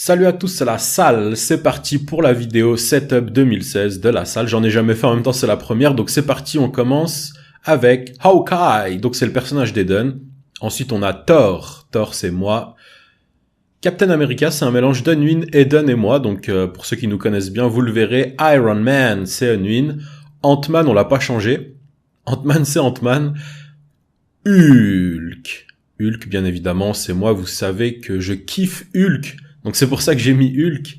Salut à tous, c'est la salle, c'est parti pour la vidéo Setup 2016 de la salle. J'en ai jamais fait, en même temps c'est la première, donc c'est parti, on commence avec Hawkeye, donc c'est le personnage d'Eden. Ensuite on a Thor, Thor c'est moi. Captain America c'est un mélange d'Unwin, Eden et moi, donc pour ceux qui nous connaissent bien, vous le verrez. Iron Man c'est Unwin. Ant-Man on l'a pas changé. Ant-Man c'est Ant-Man. Hulk bien évidemment c'est moi, vous savez que je kiffe Hulk. Donc c'est pour ça que j'ai mis Hulk.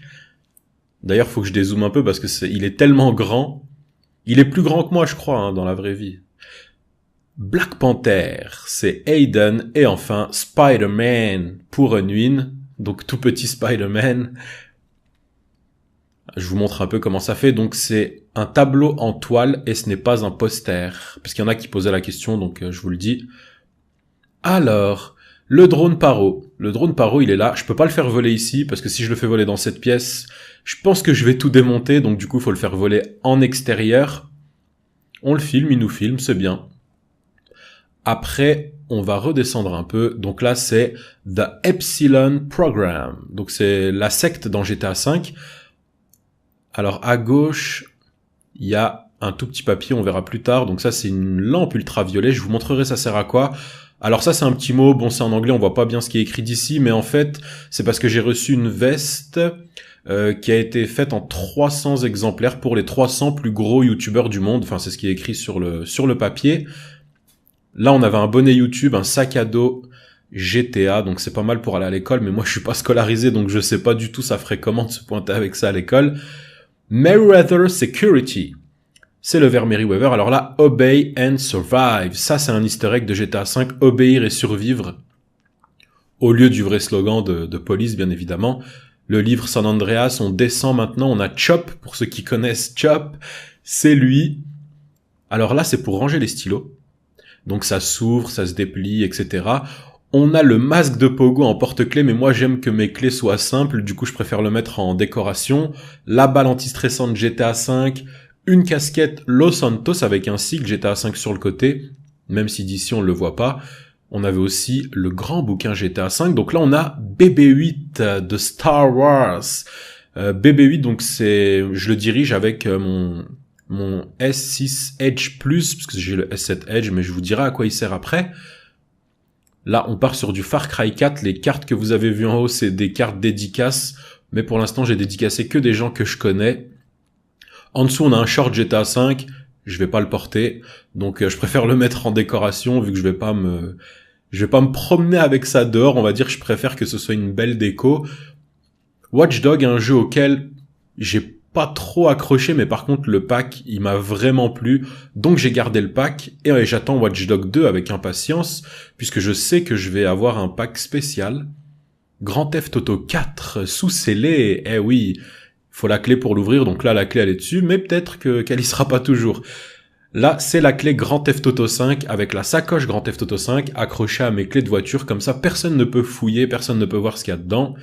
D'ailleurs, faut que je dézoome un peu parce que il est tellement grand. Il est plus grand que moi, je crois, hein, dans la vraie vie. Black Panther, c'est Aiden. Et enfin, Spider-Man pour Unwin. Donc tout petit Spider-Man. Je vous montre un peu comment ça fait. Donc c'est un tableau en toile et ce n'est pas un poster. Parce qu'il y en a qui posaient la question, donc je vous le dis. Alors... le drone Paro. Le drone Paro, il est là. Je peux pas le faire voler ici, parce que si je le fais voler dans cette pièce, je pense que je vais tout démonter, donc du coup, il faut le faire voler en extérieur. On le filme, il nous filme, c'est bien. Après, on va redescendre un peu. Donc là, c'est The Epsilon Program. Donc c'est la secte dans GTA V. Alors à gauche, il y a un tout petit papier, on verra plus tard. Donc ça, c'est une lampe ultraviolet. Je vous montrerai ça sert à quoi. Alors ça, c'est un petit mot. Bon, c'est en anglais, on voit pas bien ce qui est écrit d'ici. Mais en fait, c'est parce que j'ai reçu une veste qui a été faite en 300 exemplaires pour les 300 plus gros youtubeurs du monde. Enfin, c'est ce qui est écrit sur le papier. Là, on avait un bonnet YouTube, un sac à dos GTA. Donc c'est pas mal pour aller à l'école. Mais moi, je suis pas scolarisé, donc je sais pas du tout ça ferait comment de se pointer avec ça à l'école. Meriwether Security. C'est le vers Meriwether. Alors là, Obey and Survive. Ça, c'est un easter egg de GTA V. Obéir et survivre. Au lieu du vrai slogan de police, bien évidemment. Le livre San Andreas, on descend maintenant. On a Chop. Pour ceux qui connaissent Chop, c'est lui. Alors là, c'est pour ranger les stylos. Donc ça s'ouvre, ça se déplie, etc. On a le masque de Pogo en porte-clés, mais moi j'aime que mes clés soient simples. Du coup, je préfère le mettre en décoration. La balle anti-stressante GTA V. Une casquette Los Santos avec un sigle GTA V sur le côté, même si d'ici on le voit pas. On avait aussi le grand bouquin GTA V. Donc là on a BB-8 de Star Wars. BB-8 donc je le dirige avec mon S6 Edge Plus, parce que j'ai le S7 Edge, mais je vous dirai à quoi il sert après. Là on part sur du Far Cry 4. Les cartes que vous avez vues en haut c'est des cartes dédicaces, mais pour l'instant j'ai dédicacé que des gens que je connais. En dessous, on a un short GTA V. Je vais pas le porter. Donc, je préfère le mettre en décoration vu que je vais pas me promener avec ça dehors. On va dire que je préfère que ce soit une belle déco. Watch Dogs, un jeu auquel j'ai pas trop accroché, mais par contre, le pack, il m'a vraiment plu. Donc, j'ai gardé le pack et j'attends Watch Dogs 2 avec impatience puisque je sais que je vais avoir un pack spécial. Grand Theft Auto 4 sous scellé. Eh oui. Faut la clé pour l'ouvrir, donc là la clé elle est dessus, mais peut-être qu'elle y sera pas toujours. Là c'est la clé Grand Theft Auto 5 avec la sacoche Grand Theft Auto 5 accrochée à mes clés de voiture, comme ça personne ne peut fouiller, personne ne peut voir ce qu'il y a dedans.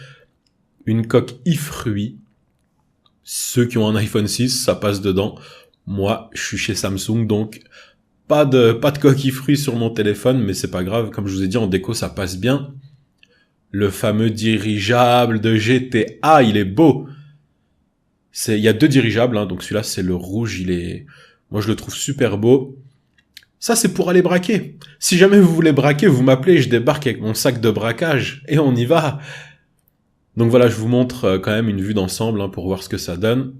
Une coque i-fruit. Ceux qui ont un iPhone 6, ça passe dedans. Moi, je suis chez Samsung, donc pas de coque i-fruit sur mon téléphone, mais c'est pas grave, comme je vous ai dit en déco ça passe bien. Le fameux dirigeable de GTA, il est beau. Il y a deux dirigeables, hein, donc celui-là c'est le rouge, moi je le trouve super beau. Ça c'est pour aller braquer. Si jamais vous voulez braquer, vous m'appelez, je débarque avec mon sac de braquage et on y va. Donc voilà, je vous montre quand même une vue d'ensemble pour voir ce que ça donne.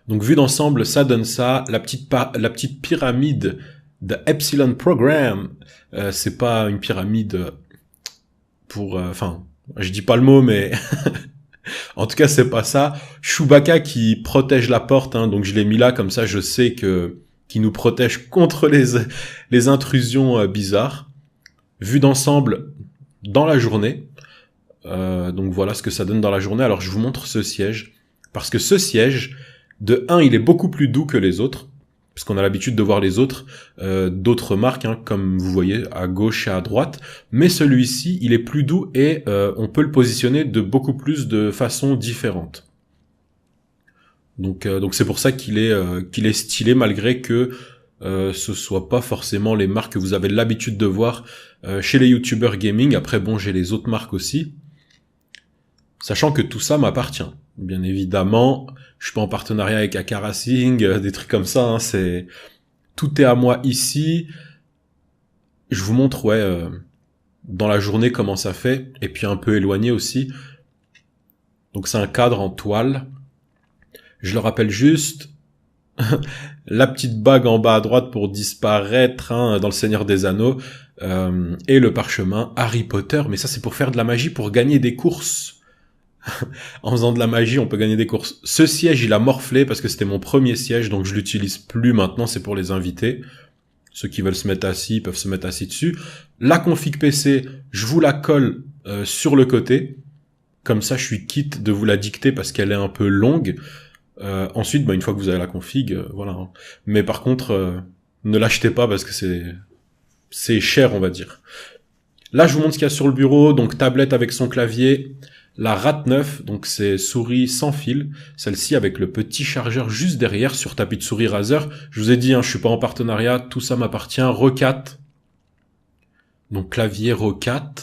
Donc vue d'ensemble, ça donne ça. La petite pyramide de Epsilon Program, c'est pas une pyramide pour... je dis pas le mot, mais... En tout cas, c'est pas ça. Chewbacca qui protège la porte, donc je l'ai mis là, comme ça je sais qu'il nous protège contre les intrusions bizarres. Vue d'ensemble dans la journée. Donc voilà ce que ça donne dans la journée. Alors je vous montre ce siège. Parce que ce siège, de 1, il est beaucoup plus doux que les autres. Parce qu'on a l'habitude de voir les autres, d'autres marques, comme vous voyez, à gauche et à droite. Mais celui-ci, il est plus doux et on peut le positionner de beaucoup plus de façons différentes. Donc c'est pour ça qu'il est stylé, malgré que ce soit pas forcément les marques que vous avez l'habitude de voir chez les youtubeurs gaming. Après, bon, j'ai les autres marques aussi. Sachant que tout ça m'appartient. Bien évidemment, je suis pas en partenariat avec Aka Racing, des trucs comme ça, hein, tout est à moi ici. Je vous montre, dans la journée comment ça fait, et puis un peu éloigné aussi. Donc c'est un cadre en toile. Je le rappelle juste, la petite bague en bas à droite pour disparaître, hein, dans le Seigneur des Anneaux, et le parchemin Harry Potter, mais ça c'est pour faire de la magie, pour gagner des courses. En faisant de la magie, on peut gagner des courses. Ce siège, il a morflé parce que c'était mon premier siège, donc je l'utilise plus maintenant, c'est pour les invités. Ceux qui veulent se mettre assis peuvent se mettre assis dessus. La config PC, je vous la colle sur le côté. Comme ça, je suis quitte de vous la dicter parce qu'elle est un peu longue. Ensuite, une fois que vous avez la config, voilà. Mais par contre, ne l'achetez pas parce que c'est cher, on va dire. Là, je vous montre ce qu'il y a sur le bureau. Donc, tablette avec son clavier. La Rat9, donc c'est souris sans fil, celle-ci avec le petit chargeur juste derrière sur tapis de souris Razer. Je vous ai dit, je suis pas en partenariat, tout ça m'appartient. Rocat, donc clavier Rocat,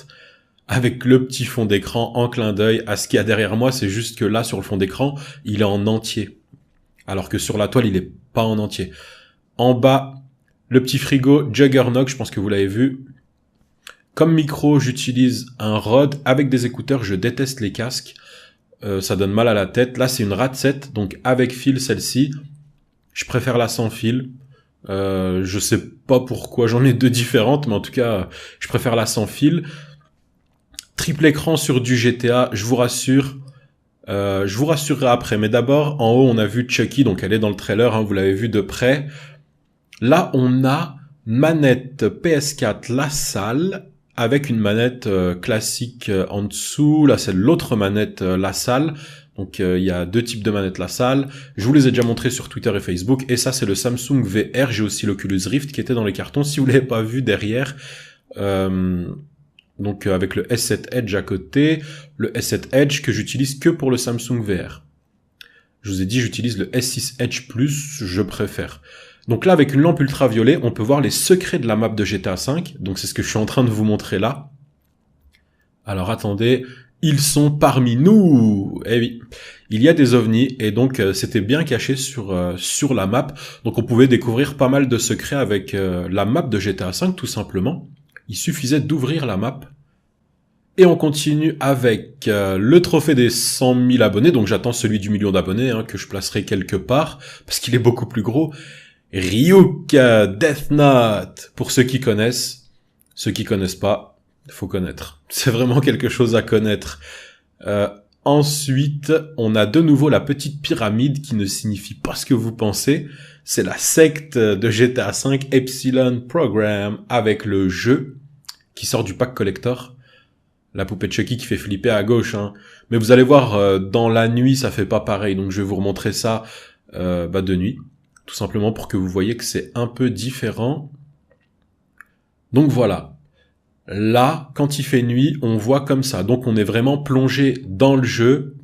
avec le petit fond d'écran en clin d'œil à ce qu'il y a derrière moi. C'est juste que là, sur le fond d'écran, il est en entier, alors que sur la toile, il est pas en entier. En bas, le petit frigo Juggernog, je pense que vous l'avez vu. Comme micro, j'utilise un Rode avec des écouteurs. Je déteste les casques. Ça donne mal à la tête. Là, c'est une Rat 7, donc avec fil, celle-ci. Je préfère la sans fil. Je sais pas pourquoi, j'en ai deux différentes, mais en tout cas, je préfère la sans fil. Triple écran sur du GTA, je vous rassure. Je vous rassurerai après. Mais d'abord, en haut, on a vu Chucky, donc elle est dans le trailer, hein, vous l'avez vu de près. Là, on a manette PS4 La Salle, avec une manette classique en dessous. Là, c'est l'autre manette La Salle. Donc, il y a deux types de manettes La Salle. Je vous les ai déjà montrés sur Twitter et Facebook. Et ça, c'est le Samsung VR. J'ai aussi l'Oculus Rift qui était dans les cartons. Si vous l'avez pas vu derrière, donc avec le S7 Edge à côté. Le S7 Edge que j'utilise que pour le Samsung VR. Je vous ai dit, j'utilise le S6 Edge Plus. Je préfère. Donc là, avec une lampe ultraviolet, on peut voir les secrets de la map de GTA V. Donc c'est ce que je suis en train de vous montrer là. Alors attendez, ils sont parmi nous. Eh oui, il y a des ovnis et donc c'était bien caché sur la map. Donc on pouvait découvrir pas mal de secrets avec la map de GTA V tout simplement. Il suffisait d'ouvrir la map. Et on continue avec le trophée des 100 000 abonnés. Donc j'attends celui du million d'abonnés que je placerai quelque part parce qu'il est beaucoup plus gros. Ryuk Death Note, pour ceux qui connaissent. Ceux qui connaissent pas, faut connaître. C'est vraiment quelque chose à connaître. Ensuite, on a de nouveau la petite pyramide qui ne signifie pas ce que vous pensez. C'est la secte de GTA V Epsilon Program avec le jeu qui sort du pack collector. La poupée de Chucky qui fait flipper à gauche. Mais vous allez voir, dans la nuit, ça fait pas pareil. Donc je vais vous remontrer ça de nuit. Tout simplement pour que vous voyez que c'est un peu différent. Donc voilà. Là, quand il fait nuit, on voit comme ça. Donc on est vraiment plongé dans le jeu.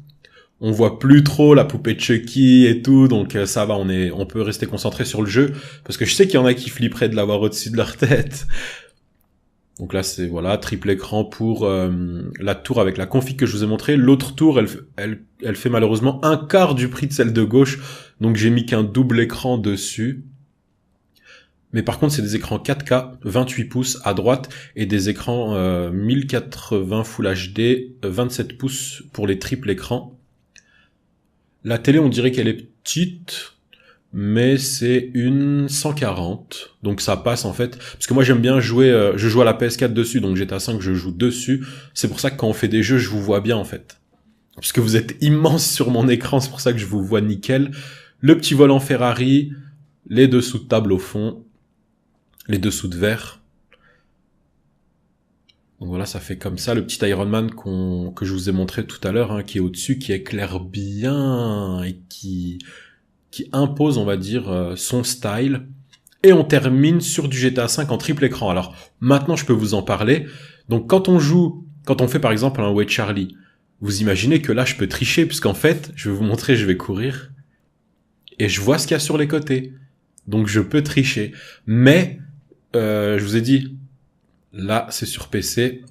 On voit plus trop la poupée de Chucky et tout. Donc ça va, on peut rester concentré sur le jeu. Parce que je sais qu'il y en a qui flipperaient de l'avoir au-dessus de leur tête. Donc là, c'est voilà, triple écran pour la tour avec la config que je vous ai montré. L'autre tour, elle fait malheureusement un quart du prix de celle de gauche. Donc j'ai mis qu'un double écran dessus. Mais par contre, c'est des écrans 4K, 28 pouces à droite, et des écrans 1080 Full HD, 27 pouces pour les triples écrans. La télé, on dirait qu'elle est petite, mais c'est une 140, donc ça passe en fait. Parce que moi j'aime bien jouer, je joue à la PS4 dessus, donc GTA 5 je joue dessus. C'est pour ça que quand on fait des jeux, je vous vois bien en fait. Parce que vous êtes immense sur mon écran, c'est pour ça que je vous vois nickel. Le petit volant Ferrari, les dessous de table au fond, les dessous de verre. Donc voilà, ça fait comme ça, le petit Iron Man que je vous ai montré tout à l'heure, qui est au-dessus, qui éclaire bien et qui impose, on va dire, son style. Et on termine sur du GTA V en triple écran. Alors, maintenant, je peux vous en parler. Donc, quand on fait par exemple un Way Charlie, vous imaginez que là, je peux tricher, puisqu'en fait, je vais vous montrer, je vais courir, et je vois ce qu'il y a sur les côtés. Donc, je peux tricher. Mais, je vous ai dit, là, c'est sur PC.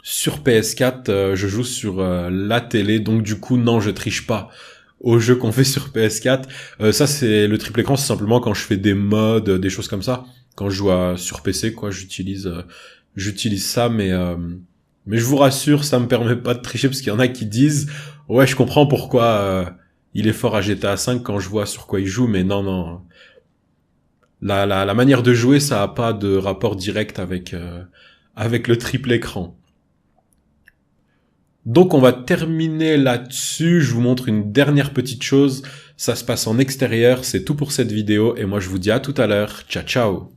sur PS4, je joue sur la télé, donc du coup non, je triche pas aux jeux qu'on fait sur PS4. Ça c'est le triple écran, c'est simplement quand je fais des mods, des choses comme ça. Quand je joue sur PC, quoi, j'utilise ça, mais je vous rassure, ça me permet pas de tricher parce qu'il y en a qui disent ouais, je comprends pourquoi il est fort à GTA 5 quand je vois sur quoi il joue, mais non, non. La manière de jouer, ça a pas de rapport direct avec le triple écran. Donc on va terminer là-dessus. Je vous montre une dernière petite chose. Ça se passe en extérieur. C'est tout pour cette vidéo et moi je vous dis à tout à l'heure. Ciao ciao.